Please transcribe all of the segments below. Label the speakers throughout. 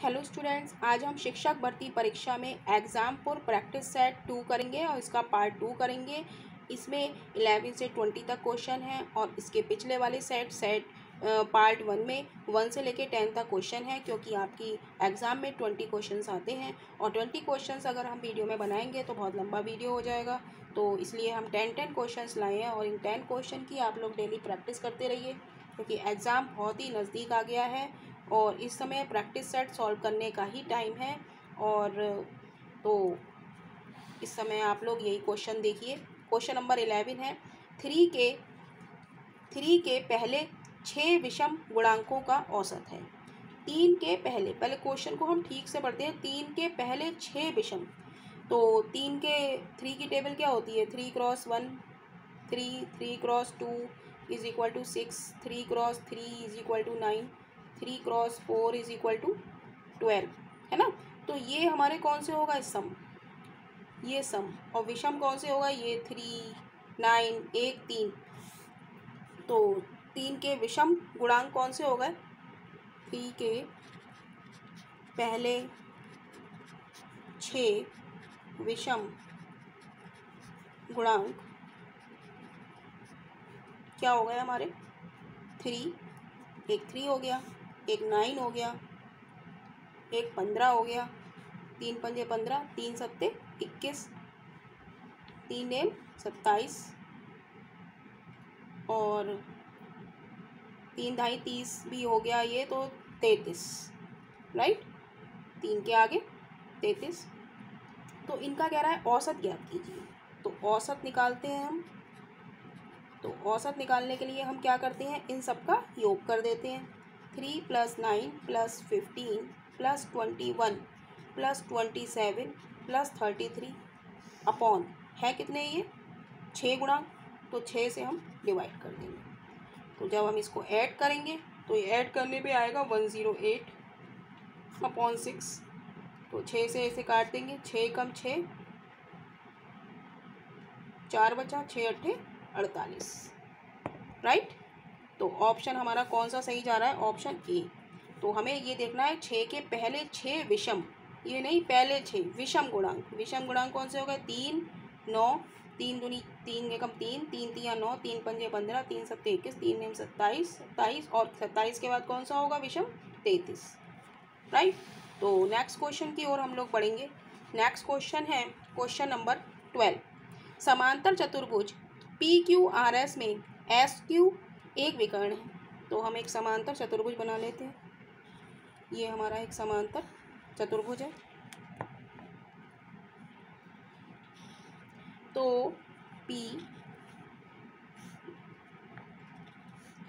Speaker 1: Hello students, आज हम शिक्षक भर्ती परीक्षा में एग्ज़ाम फॉर प्रैक्टिस सेट 2 करेंगे और इसका पार्ट 2 करेंगे। इसमें 11 से 20 तक क्वेश्चन हैं और इसके पिछले वाले सेट पार्ट 1 में 1 से लेके 10 तक क्वेश्चन है, क्योंकि आपकी एग्ज़ाम में 20 क्वेश्चंस आते हैं और 20 क्वेश्चंस अगर हम वीडियो में बनाएंगे तो बहुत लंबा वीडियो हो जाएगा। तो इसलिए हम 10 क्वेश्चंस लाए हैं और इन 10 क्वेश्चन की आप लोग डेली प्रैक्टिस करते रहिए, क्योंकि एग्ज़ाम बहुत ही नज़दीक आ गया है और इस समय प्रैक्टिस सेट सॉल्व करने का ही टाइम है। और तो इस समय आप लोग यही क्वेश्चन देखिए। क्वेश्चन नंबर 11 है, थ्री के पहले 6 विषम गुणांकों का औसत है। तीन के पहले क्वेश्चन को हम ठीक से पढ़ते हैं। तीन के पहले 6 विषम, तो थ्री की टेबल क्या होती है? 3 cross 1 3, 3 cross 2 is equal to 6, 3 cross 3 is equal to 9, 3 cross 4 is equal to 12, है ना। तो ये हमारे कौन से होगा? सम, ये सम। और विषम कौन से होगा? ये 3, 9, 1, 3। तो 3 के विषम गुणांक कौन से होगा? 3 के पहले 6 विषम गुणांक क्या हो गए हमारे? 3, एक 3 हो गया, एक 9 हो गया, एक 15 हो गया, 3 पंजे 15, 3 सत्ते 21, 3 नेम 27 और 3 ढाई 30 भी हो गया, ये तो 33, राइट। 3 के आगे 33। तो इनका कह रहा है औसत ज्ञात कीजिए। तो औसत निकालते हैं हम। तो औसत निकालने के लिए हम क्या करते हैं? इन सब का योग कर देते हैं। 3 + 9 + 15 + 21 + 27 + 33 अपॉन है कितने? ये 6 गुणांक, तो 6 से हम डिवाइड कर देंगे। तो जब हम इसको ऐड करेंगे तो ये ऐड करने पे आएगा 108 अपॉन 6। तो 6 से ऐसे काट देंगे, 6 कम 6, 4 बचा, 6 अट्ठे 48, राइट। तो ऑप्शन हमारा कौन सा सही जा रहा है? Option A. तो हमें ये देखना है 6 के पहले 6 विषम, ये नहीं, पहले 6 विषम गुणांक। विषम गुणांक कौन से हो गए? 3, 9, 3 दूनी 3 एकम 3, 3 तिया 9, 3 पंजे 15, 3 सत्ते 21, 3 नेम 27, 27 और 27 के बाद कौन सा होगा विषम? 33, राइट। तो नेक्स्ट क्वेश्चन की ओर हम लोग बढ़ेंगे। नेक्स्ट क्वेश्चन है क्वेश्चन नंबर 12। समांतर चतुर्भुज PQRS में SQ एक विकर्ण है। तो हम एक समांतर चतुर्भुज बना लेते हैं। ये हमारा एक समांतर चतुर्भुज है। तो P,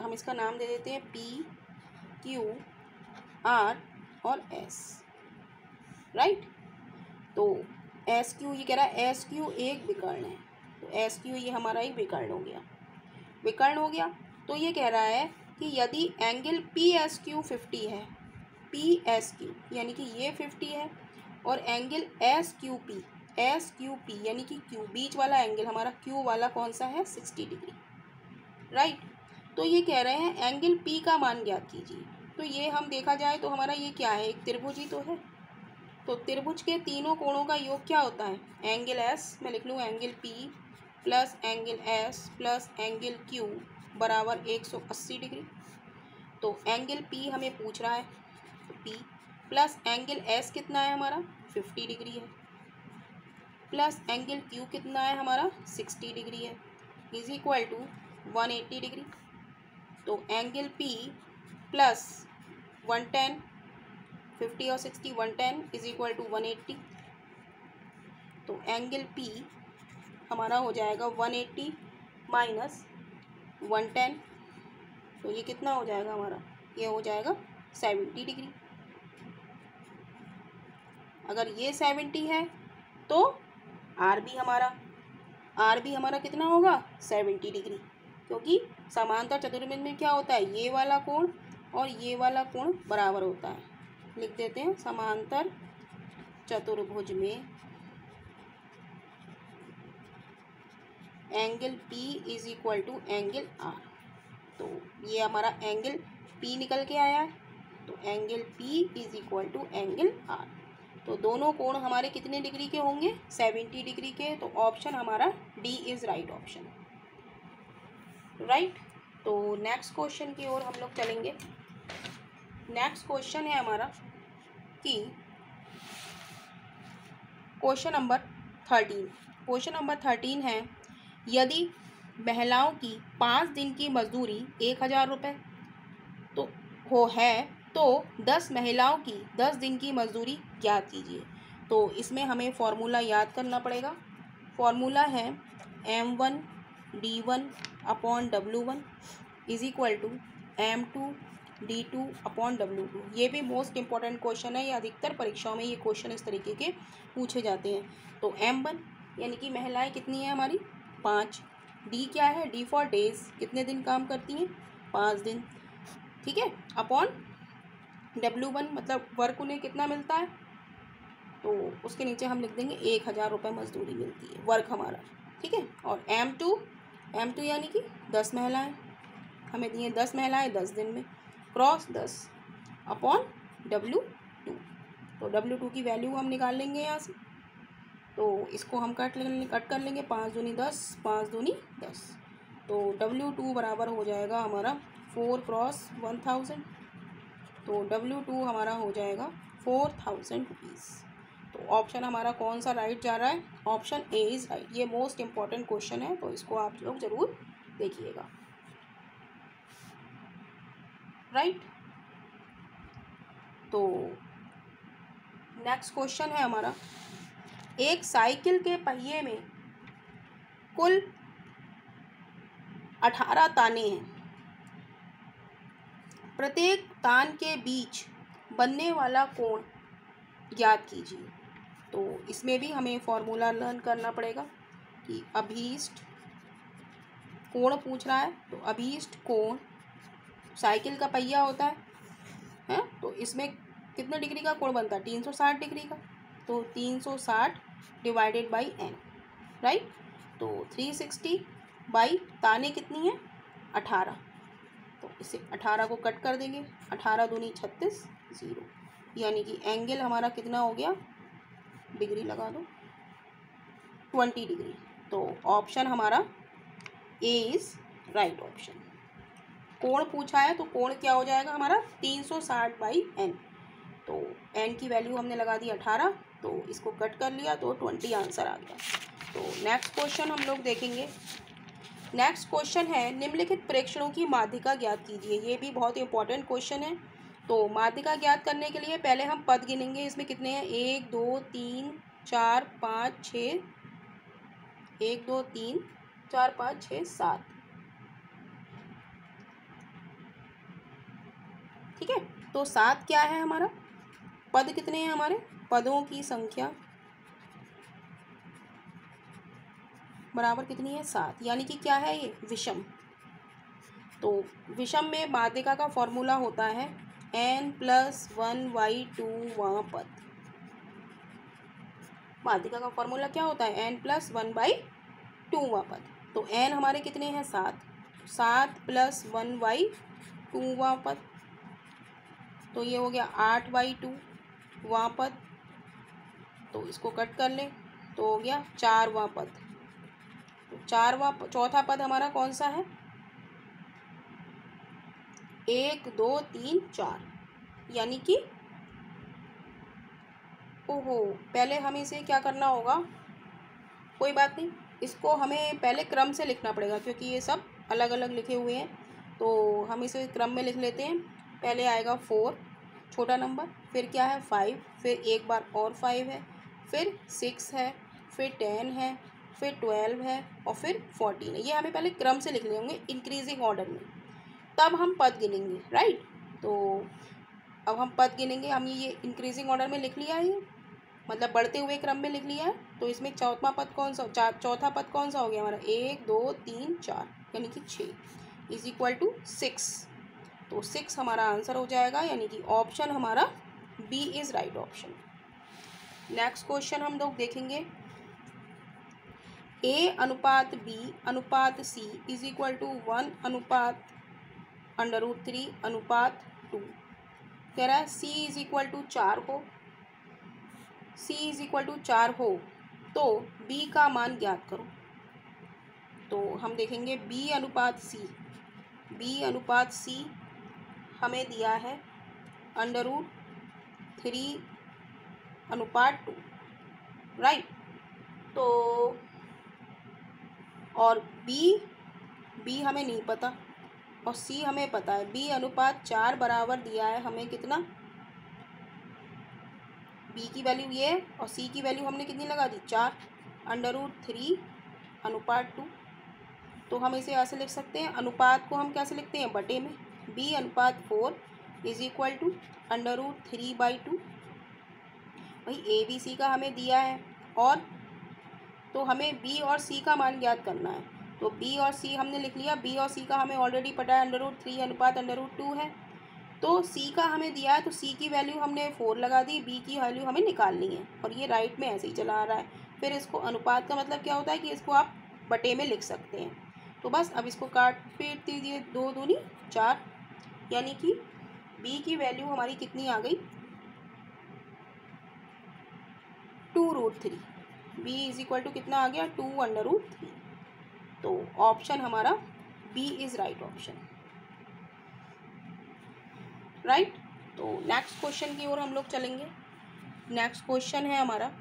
Speaker 1: हम इसका नाम दे देते हैं PQR और S, राइट। तो SQ ये कह रहा है SQ एक विकर्ण है। तो SQ ये हमारा एक विकर्ण हो गया, विकर्ण हो गया। तो ये कह रहा है कि यदि एंगल PSQ 50 है, PSQ यानी कि ये 50 है, और एंगल SQP यानी कि Q बीच वाला एंगल हमारा Q वाला कौन सा है? 60 डिग्री, राइट। तो ये कह रहे हैं एंगल P का मान ज्ञात कीजिए। तो ये हम देखा जाए तो हमारा ये क्या है? एक त्रिभुज ही तो है। तो त्रिभुज के तीनों कोणों का योग क्या होता है? एंगल S, मैं लिख लूँ angle P plus angle S plus angle Q बराबर 180 डिग्री। तो एंगल P हमें पूछ रहा है, तो P प्लस एंगल S कितना है हमारा? 50 डिग्री है, प्लस एंगल Q कितना है हमारा? 60 डिग्री है, इज इक्वल टू 180 डिग्री। तो एंगल P प्लस 110, 50 और 60 110 इज इक्वल टू 180। तो एंगल P हमारा हो जाएगा 180 माइनस 110, तो ये कितना हो जाएगा हमारा? ये हो जाएगा 70 डिग्री। अगर ये 70 है तो R भी हमारा कितना होगा? 70 डिग्री, क्योंकि समांतर चतुर्भुज में क्या होता है? ये वाला कोण और ये वाला कोण बराबर होता है। लिख देते हैं समांतर चतुर्भुज में angle P is equal to angle R। तो ये हमारा एंगल P निकल के आया है। तो angle P is equal to angle R. तो दोनों कोण हमारे कितने डिग्री के होंगे? 70 डिग्री के। तो ऑप्शन हमारा D is right option, right. तो नेक्स्ट क्वेश्चन की ओर हम लोग चलेंगे। नेक्स्ट क्वेश्चन है हमारा कि क्वेश्चन नंबर 13। क्वेश्चन नंबर 13 है, यदि महिलाओं की 5 दिन की मजदूरी 1000 रुपये तो तो 10 महिलाओं की 10 दिन की मजदूरी ज्ञात कीजिए। तो इसमें हमें फॉर्मूला याद करना पड़ेगा। फॉर्मूला है M1 D1 upon W1 is equal to M2 D2 upon W2। ये भी मोस्ट इंपॉर्टेंट क्वेश्चन है, ये अधिकतर परीक्षाओं में ये क्वेश्चन इस तरीके के पूछे जाते हैं। तो M1 यानी कि महिलाएं कितनी हैं हमारी? 5। D क्या है? D फॉर डेज, कितने दिन काम करती हैं? 5 दिन, ठीक है। अपॉन W1 मतलब वर्क उन्हें कितना मिलता है, तो उसके नीचे हम लिख देंगे 1000 रुपये मजदूरी मिलती है, वर्क हमारा, ठीक है। और M2 यानी कि 10 महिलाएं हमें दिए, 10 महिलाएं 10 दिन में, क्रॉस 10 अपॉन W2। तो W2 की वैल्यू हम निकाल लेंगे यहाँ से। तो इसको हम कट कर लेंगे, 5 दूनी 10, 5 दूनी 10। तो W2 बराबर हो जाएगा हमारा 4 क्रॉस 1000। तो W2 हमारा हो जाएगा 4000 रुपीज़। तो ऑप्शन हमारा कौन सा राइट जा रहा है? Option A is right. ये मोस्ट इम्पॉर्टेंट क्वेश्चन है, तो इसको आप लोग ज़रूर देखिएगा, राइट। तो नेक्स्ट क्वेश्चन है हमारा, एक साइकिल के पहिए में कुल 18 ताने हैं, प्रत्येक तान के बीच बनने वाला कोण ज्ञात कीजिए। तो इसमें भी हमें फॉर्मूला लर्न करना पड़ेगा कि अभीष्ट कोण पूछ रहा है, तो अभीष्ट कोण साइकिल का पहिया होता है तो इसमें कितने डिग्री का कोण बनता है? 360 डिग्री का। तो 360 डिवाइडेड बाई n, राइट। तो 360 बाई ताने कितनी है? 18। तो इसे 18 को कट कर देंगे, 18 दूनी 36, 0, यानी कि एंगल हमारा कितना हो गया? डिग्री लगा दो, 20 डिग्री। तो ऑप्शन हमारा ए इज़ राइट ऑप्शन। कोण पूछा है तो कोण क्या हो जाएगा हमारा? 360 बाई n। तो n की वैल्यू हमने लगा दी 18, तो इसको कट कर लिया तो 20 आंसर आ गया। तो नेक्स्ट क्वेश्चन हम लोग देखेंगे। नेक्स्ट क्वेश्चन है, निम्नलिखित प्रेक्षणों की माध्यिका ज्ञात कीजिए। ये भी बहुत इंपॉर्टेंट क्वेश्चन है। तो माध्यिका ज्ञात करने के लिए पहले हम पद गिनेंगे। इसमें कितने हैं? 1 2 3 4 5 6, 1 2 3 4 5 6 7, ठीक है। तो 7 क्या है हमारा? पद कितने हैं हमारे? पदों की संख्या बराबर कितनी है? 7, यानी कि क्या है ये? विषम। तो विषम में माध्यिका का फॉर्मूला होता है n+1/2 वां पद। माध्यिका का फॉर्मूला क्या होता है? n+1/2 वां पद। तो n हमारे कितने हैं? 7, 7 + 1/2 वां पद, तो ये हो गया 8/2 वां पद। तो इसको कट कर लें तो हो गया 4वां पद। तो चौथा पद हमारा कौन सा है? 1 2 3 4, यानी कि ओहो, पहले हमें इसे क्या करना होगा? कोई बात नहीं, इसको हमें पहले क्रम से लिखना पड़ेगा क्योंकि ये सब अलग अलग लिखे हुए हैं। तो हम इसे क्रम में लिख लेते हैं। पहले आएगा 4 छोटा नंबर, फिर क्या है? 5, फिर एक बार और 5 है, फिर 6 है, फिर 10 है, फिर 12 है और फिर 14 है। ये हमें पहले क्रम से लिखने होंगे इंक्रीजिंग ऑर्डर में, तब हम पद गिनेंगे, राइट। तो अब हम पद गिनेंगे। हम ये इंक्रीजिंग ऑर्डर में लिख लिया है, ये मतलब बढ़ते हुए क्रम में लिख लिया है। तो इसमें चौथा पद कौन सा हो गया हमारा? 1 2 3 4, यानी कि 6 इज इक्वल टू 6। तो 6 हमारा आंसर हो जाएगा, यानी कि ऑप्शन हमारा B is right option. Next question हम लोग देखेंगे, A/B/C इज इक्वल टू 1/√3/2 कह रहा है c इज इक्वल टू 4 हो, c इज इक्वल टू 4 हो तो b का मान ज्ञात करो। तो हम देखेंगे b अनुपात c हमें दिया है √3/2, राइट। तो और b हमें नहीं पता और c हमें पता है। b अनुपात 4 बराबर दिया है हमें कितना, b की वैल्यू ये है और c की वैल्यू हमने कितनी लगा दी, 4 √3/2। तो हम इसे ऐसे लिख सकते हैं, अनुपात को हम कैसे लिखते हैं, बटे में, b अनुपात 4 इज इक्वल टू √3/2। भाई a b c का हमें दिया है और तो हमें b और c का मान ज्ञात करना है। तो b और c हमने लिख लिया, b और c का हमें ऑलरेडी पता है √3 अनुपात √2 है। तो c का हमें दिया है तो c की वैल्यू हमने 4 लगा दी, b की वैल्यू हमें निकालनी है और ये राइट में ऐसे ही चला आ रहा है। फिर इसको अनुपात का मतलब क्या होता है कि इसको आप बटे में लिख सकते हैं। तो बस अब इसको काट पीट दीजिए, 2 दूनी 4, यानी कि b की वैल्यू हमारी कितनी आ गई, 2√3। b इज इक्वल टू कितना आ गया, 2√3। तो ऑप्शन हमारा b is right option, right. तो नेक्स्ट क्वेश्चन की ओर हम लोग चलेंगे। नेक्स्ट क्वेश्चन है हमारा,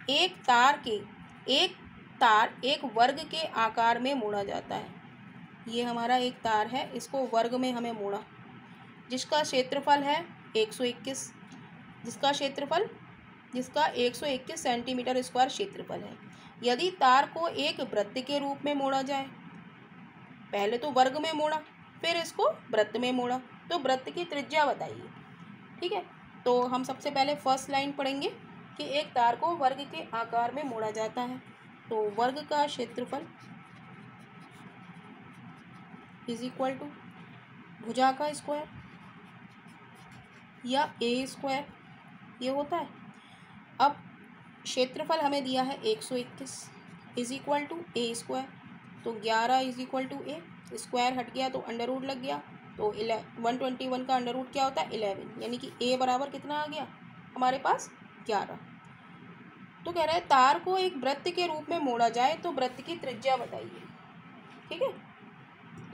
Speaker 1: एक तार एक वर्ग के आकार में मोड़ा जाता है। ये हमारा एक तार है, इसको वर्ग में हमें मोड़ा, जिसका क्षेत्रफल है 121, जिसका 121 सेंटीमीटर स्क्वायर क्षेत्रफल है। यदि तार को एक वृत्त के रूप में मोड़ा जाए, पहले तो वर्ग में मोड़ा फिर इसको वृत्त में मोड़ा, तो वृत्त की त्रिज्या बताइए। ठीक है, तो हम सबसे पहले फर्स्ट लाइन पढ़ेंगे कि एक तार को वर्ग के आकार में मोड़ा जाता है। तो वर्ग का क्षेत्रफल इज इक्वल टू भुजा का स्क्वायर या ए स्क्वायर, ये होता है। अब क्षेत्रफल हमें दिया है 121 is equal to A square, तो 11 is equal to A, square हट गया तो अंडर रूट लग गया, तो 121 का अंडर रूट क्या होता है, 11, यानी कि ए बराबर कितना आ गया हमारे पास, 11। तो कह रहा है तार को एक वृत्त के रूप में मोड़ा जाए तो वृत्त की त्रिज्या बताइए। ठीक है,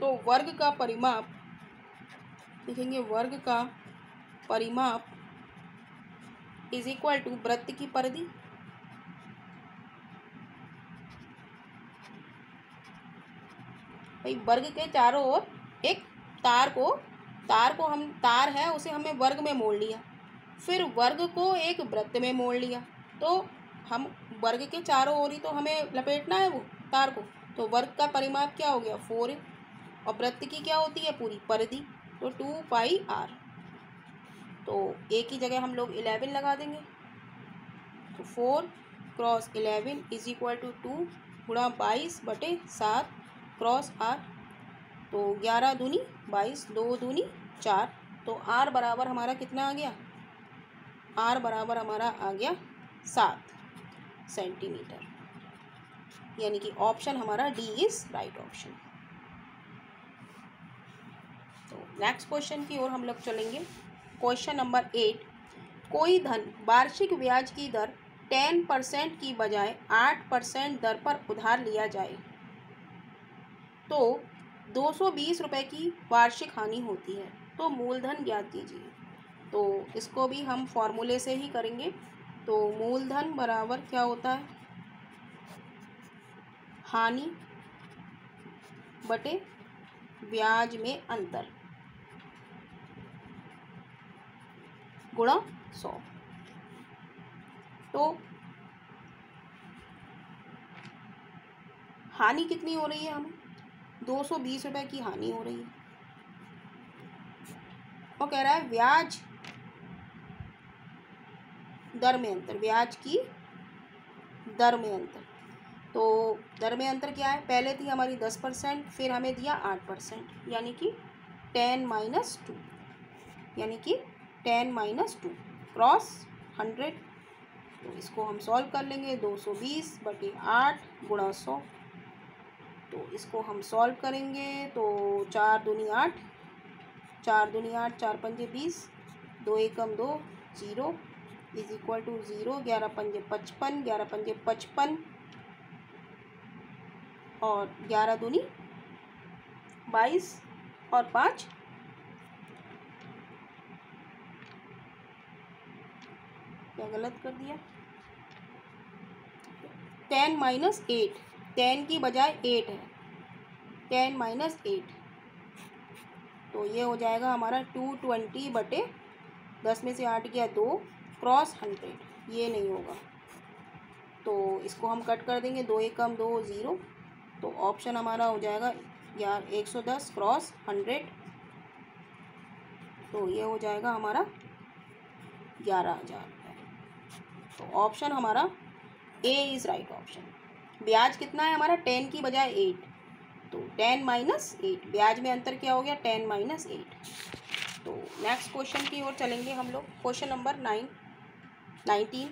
Speaker 1: तो वर्ग का परिमाप लिखेंगे, वर्ग का परिमाप इज इक्वल टू वृत्त की परिधि, भाई वर्ग के चारों ओर एक तार को हम तार है उसे हमें वर्ग में मोड़ लिया, फिर वर्ग को एक वृत्त में मोड़ लिया, तो हम वर्ग के चारों ओर ही तो हमें लपेटना है वो तार को, तो वर्ग का परिमाप क्या हो गया 4 और वृत्त की क्या होती है पूरी परिधि, तो 2πr। तो ए की जगह हम लोग 11 लगा देंगे, तो 4 क्रॉस 11 इज इक्वल टू 2 गुणा 22/7 क्रॉस आर, तो 11 दूनी 22, 2 दूनी 4, तो आर बराबर हमारा कितना आ गया, आर बराबर हमारा आ गया 7 सेंटीमीटर, यानी कि ऑप्शन हमारा डी इज राइट ऑप्शन। तो नेक्स्ट क्वेश्चन की ओर हम लोग चलेंगे। क्वेश्चन नंबर 8, कोई धन वार्षिक ब्याज की दर 10% की बजाय 8% दर पर उधार लिया जाए तो 220 रुपये की वार्षिक हानि होती है, तो मूलधन ज्ञात कीजिए। तो इसको भी हम फॉर्मूले से ही करेंगे। तो मूलधन बराबर क्या होता है, हानि बटे ब्याज में अंतर गुणा 100। तो हानि कितनी हो रही है, हमें 220 रुपये की हानि हो रही है, और कह रहा है ब्याज दर में अंतर, ब्याज की दर में अंतर। तो दर में अंतर क्या है, पहले थी हमारी 10%, फिर हमें दिया 8%, यानी कि 10 - 2, यानी कि 10 - 2 क्रॉस 100। तो इसको हम सॉल्व कर लेंगे, 220/8 गुणा 100। तो इसको हम सॉल्व करेंगे तो 4 दूनी 8, 4 दूनी 8, 4 पंजे 20, 2 एकम 2, 0 इज इक्वल टू 0, 11 पंजे 55, 11 पंजे 55 और 11 दूनी 22 और 5 क्या गलत कर दिया, 10 माइनस 8, 10 की बजाय 8 है, 10 माइनस 8, तो ये हो जाएगा हमारा 220 बटे 10 में से 8 गया 2 क्रॉस 100, ये नहीं होगा, तो इसको हम कट कर देंगे, 2 एकम 2, 0, तो ऑप्शन हमारा हो जाएगा यार 110 क्रॉस 100, तो ये हो जाएगा हमारा 11,000। तो ऑप्शन हमारा ए इज़ राइट ऑप्शन। ब्याज कितना है हमारा, 10 की बजाय 8, तो 10 माइनस 8, ब्याज में अंतर क्या हो गया, 10 माइनस 8। तो नेक्स्ट क्वेश्चन की ओर चलेंगे हम लोग, question number 19,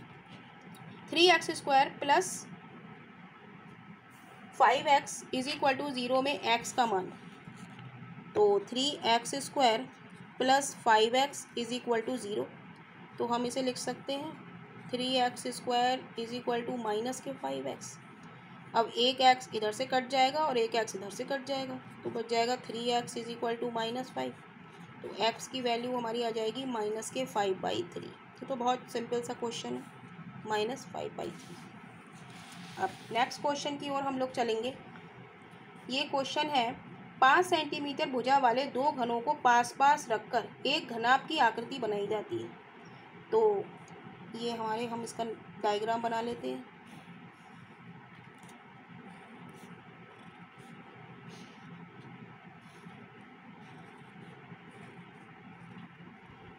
Speaker 1: 3x² plus 5x is equal to 0 में x का मान, तो 3x² plus 5x is equal to 0, तो हम इसे लिख सकते हैं 3x² is equal to minus के 5x। अब एक x इधर से कट जाएगा और एक x इधर से कट जाएगा, तो बच जाएगा 3x is equal to minus 5, तो x की वैल्यू हमारी आ जाएगी माइनस के 5/3। तो बहुत सिंपल सा क्वेश्चन है, माइनस 5/3। अब नेक्स्ट क्वेश्चन की ओर हम लोग चलेंगे। ये क्वेश्चन है 5 सेंटीमीटर भुजा वाले दो घनों को पास पास रखकर एक घनाभ की आकृति बनाई जाती है। तो ये हम इसका डायग्राम बना लेते हैं।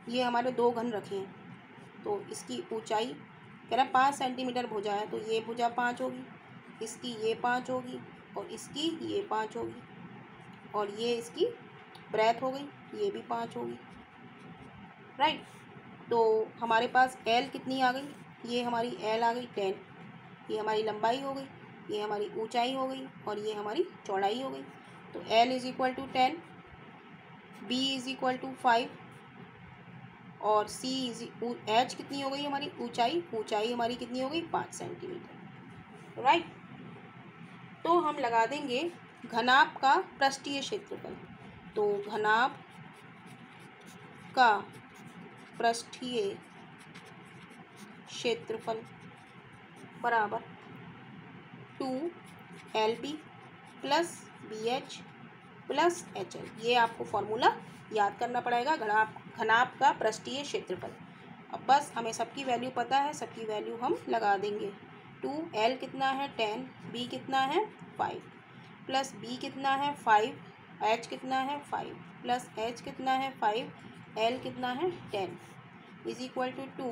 Speaker 1: ये हमारे दो घन रखे हैं, तो इसकी ऊंचाई कह रहा है 5 सेंटीमीटर भुजा है, तो ये भुजा 5 होगी, इसकी ये 5 होगी और इसकी ये 5 होगी, और ये इसकी ब्रेथ हो गई, ये भी 5 होगी, राइट। तो हमारे पास एल कितनी आ गई, ये हमारी एल आ गई 10, ये हमारी लंबाई हो गई, ये हमारी ऊंचाई हो गई और ये हमारी चौड़ाई हो गई। तो L is equal to 10, B is equal to 5 और सी इज एच कितनी हो गई हमारी ऊंचाई हमारी कितनी हो गई 5 सेंटीमीटर, राइट। तो हम लगा देंगे घनाभ का पृष्ठीय क्षेत्रफल, तो घनाभ का पृष्ठीय क्षेत्रफल बराबर 2LB plus BH plus HL। ये आपको फॉर्मूला याद करना पड़ेगा, घनाभ का पृष्ठीय क्षेत्रफल। अब बस हमें सबकी वैल्यू पता है, सबकी वैल्यू हम लगा देंगे। 2L कितना है 10, B कितना है 5 प्लस B कितना है 5, H कितना है 5 प्लस H कितना है 5, L कितना है 10 इज इक्वल टू 2,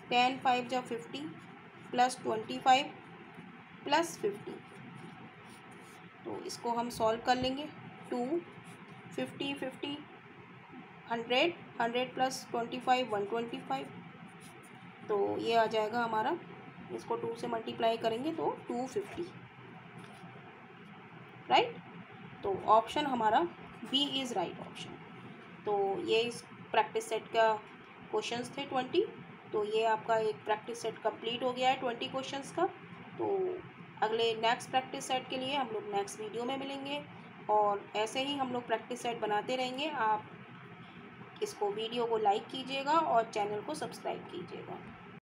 Speaker 1: 10 5 जा 50 प्लस 25 प्लस 50। तो इसको हम सॉल्व कर लेंगे, 2 50 50 100 100 प्लस 25 125, तो ये आ जाएगा हमारा, इसको 2 से मल्टीप्लाई करेंगे तो 250, राइट। तो ऑप्शन हमारा बी इज़ राइट ऑप्शन। तो ये इस प्रैक्टिस सेट का क्वेश्चंस थे 20। तो ये आपका एक प्रैक्टिस सेट कंप्लीट हो गया है 20 क्वेश्चंस का। तो अगले नेक्स्ट प्रैक्टिस सेट के लिए हम लोग नेक्स्ट वीडियो में मिलेंगे, और ऐसे ही हम लोग प्रैक्टिस सेट बनाते रहेंगे। आप इसको वीडियो को लाइक कीजिएगा और चैनल को सब्सक्राइब कीजिएगा।